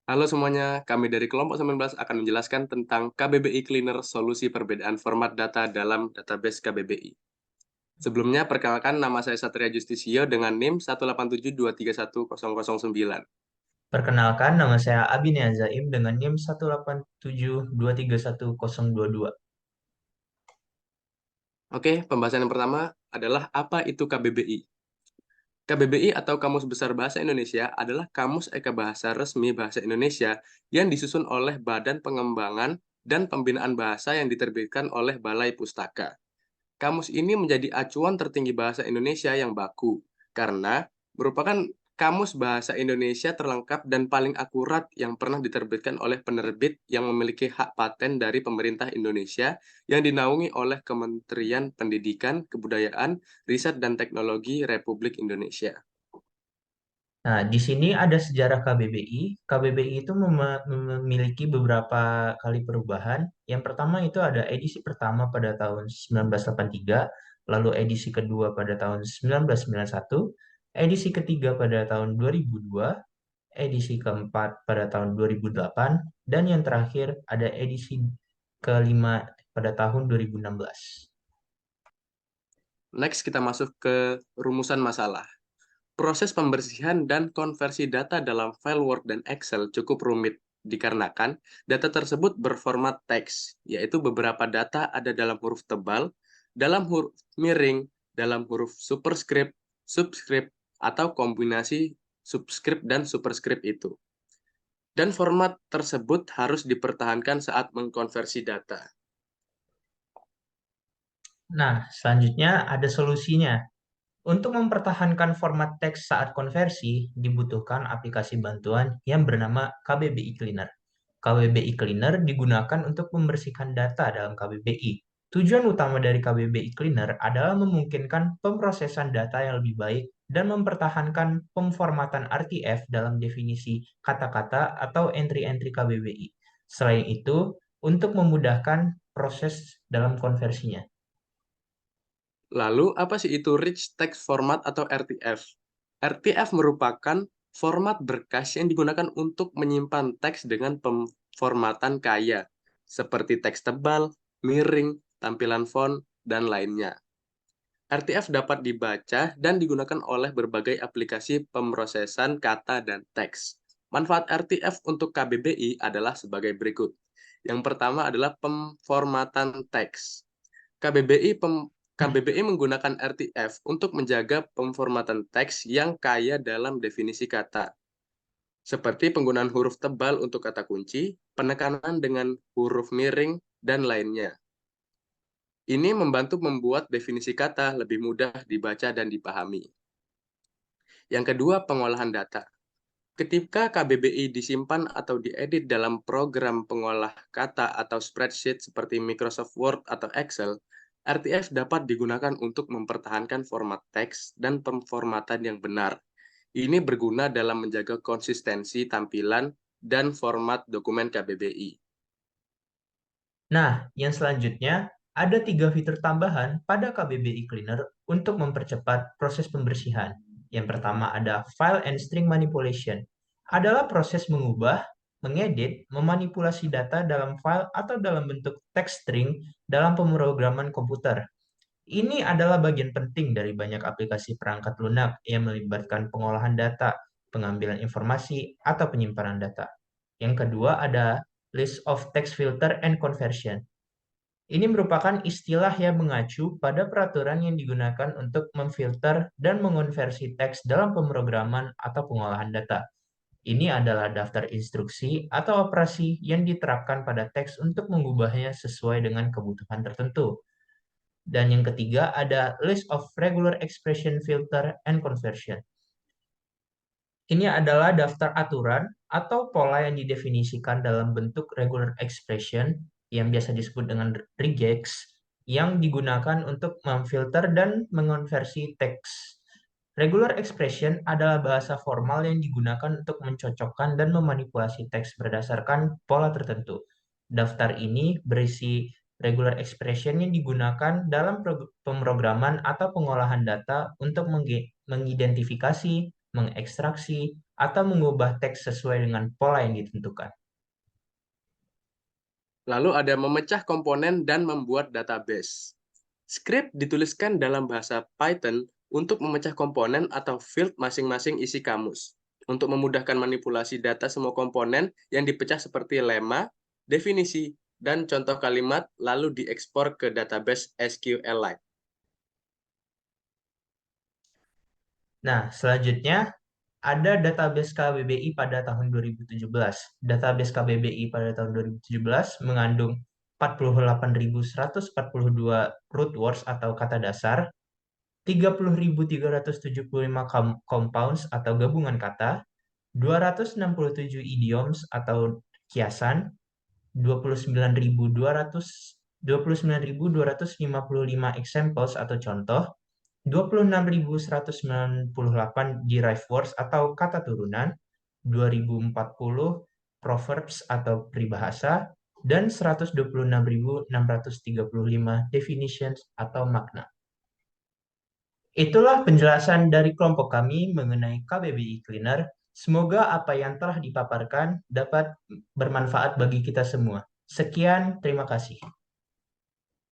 Halo semuanya, kami dari kelompok 19 akan menjelaskan tentang KBBI Cleaner, solusi perbedaan format data dalam database KBBI. Sebelumnya, perkenalkan nama saya Satria Justisio dengan NIM 187231009. Perkenalkan, nama saya Abi Nia Zaim dengan NIM 187231022. Oke, pembahasan yang pertama adalah apa itu KBBI. KBBI atau Kamus Besar Bahasa Indonesia adalah kamus eka bahasa resmi bahasa Indonesia yang disusun oleh Badan Pengembangan dan Pembinaan Bahasa yang diterbitkan oleh Balai Pustaka. Kamus ini menjadi acuan tertinggi bahasa Indonesia yang baku, karena merupakan kamus bahasa Indonesia terlengkap dan paling akurat yang pernah diterbitkan oleh penerbit yang memiliki hak paten dari pemerintah Indonesia yang dinaungi oleh Kementerian Pendidikan, Kebudayaan, Riset dan Teknologi Republik Indonesia. Nah, di sini ada sejarah KBBI. KBBI itu memiliki beberapa kali perubahan. Yang pertama itu ada edisi pertama pada tahun 1983, lalu edisi kedua pada tahun 1991, edisi ketiga pada tahun 2002, edisi keempat pada tahun 2008, dan yang terakhir ada edisi kelima pada tahun 2016. Next, kita masuk ke rumusan masalah. Proses pembersihan dan konversi data dalam file Word dan Excel cukup rumit dikarenakan data tersebut berformat teks, yaitu beberapa data ada dalam huruf tebal, dalam huruf miring, dalam huruf superscript, subscript, atau kombinasi subscript dan superscript itu. Dan format tersebut harus dipertahankan saat mengkonversi data. Nah, selanjutnya ada solusinya. Untuk mempertahankan format teks saat konversi, dibutuhkan aplikasi bantuan yang bernama KBBI Cleaner. KBBI Cleaner digunakan untuk membersihkan data dalam KBBI. Tujuan utama dari KBBI Cleaner adalah memungkinkan pemrosesan data yang lebih baik dan mempertahankan pemformatan RTF dalam definisi kata-kata atau entry-entry KBBI. Selain itu, untuk memudahkan proses dalam konversinya. Lalu, apa sih itu Rich Text Format atau RTF? RTF merupakan format berkas yang digunakan untuk menyimpan teks dengan pemformatan kaya, seperti teks tebal, miring, tampilan font, dan lainnya. RTF dapat dibaca dan digunakan oleh berbagai aplikasi pemrosesan kata dan teks. Manfaat RTF untuk KBBI adalah sebagai berikut. Yang pertama adalah pemformatan teks. KBBI menggunakan RTF untuk menjaga pemformatan teks yang kaya dalam definisi kata, seperti penggunaan huruf tebal untuk kata kunci, penekanan dengan huruf miring, dan lainnya. Ini membantu membuat definisi kata lebih mudah dibaca dan dipahami. Yang kedua, pengolahan data. Ketika KBBI disimpan atau diedit dalam program pengolah kata atau spreadsheet seperti Microsoft Word atau Excel, RTF dapat digunakan untuk mempertahankan format teks dan pemformatan yang benar. Ini berguna dalam menjaga konsistensi tampilan dan format dokumen KBBI. Nah, yang selanjutnya ada tiga fitur tambahan pada KBBI Cleaner untuk mempercepat proses pembersihan. Yang pertama ada File and String Manipulation. Adalah proses mengubah, mengedit, memanipulasi data dalam file atau dalam bentuk text string dalam pemrograman komputer. Ini adalah bagian penting dari banyak aplikasi perangkat lunak yang melibatkan pengolahan data, pengambilan informasi, atau penyimpanan data. Yang kedua ada List of Text Filter and Conversion. Ini merupakan istilah yang mengacu pada peraturan yang digunakan untuk memfilter dan mengonversi teks dalam pemrograman atau pengolahan data. Ini adalah daftar instruksi atau operasi yang diterapkan pada teks untuk mengubahnya sesuai dengan kebutuhan tertentu. Dan yang ketiga ada List of Regular Expression Filter and Conversion. Ini adalah daftar aturan atau pola yang didefinisikan dalam bentuk regular expression yang biasa disebut dengan regex yang digunakan untuk memfilter dan mengonversi teks. Regular expression adalah bahasa formal yang digunakan untuk mencocokkan dan memanipulasi teks berdasarkan pola tertentu. Daftar ini berisi regular expression yang digunakan dalam pemrograman atau pengolahan data untuk mengidentifikasi, mengekstraksi, atau mengubah teks sesuai dengan pola yang ditentukan. Lalu ada memecah komponen dan membuat database. Script dituliskan dalam bahasa Python untuk memecah komponen atau field masing-masing isi kamus. Untuk memudahkan manipulasi data semua komponen yang dipecah seperti lema, definisi, dan contoh kalimat lalu diekspor ke database SQLite. Nah, selanjutnya ada database KBBI pada tahun 2017. Database KBBI pada tahun 2017 mengandung 48.142 root words atau kata dasar, 30.375 compounds atau gabungan kata, 267 idioms atau kiasan, 29.255 examples atau contoh, 26.198 derived words atau kata turunan, 2040 proverbs atau peribahasa, dan 126.635 definitions atau makna. Itulah penjelasan dari kelompok kami mengenai KBBI Cleaner. Semoga apa yang telah dipaparkan dapat bermanfaat bagi kita semua. Sekian, terima kasih.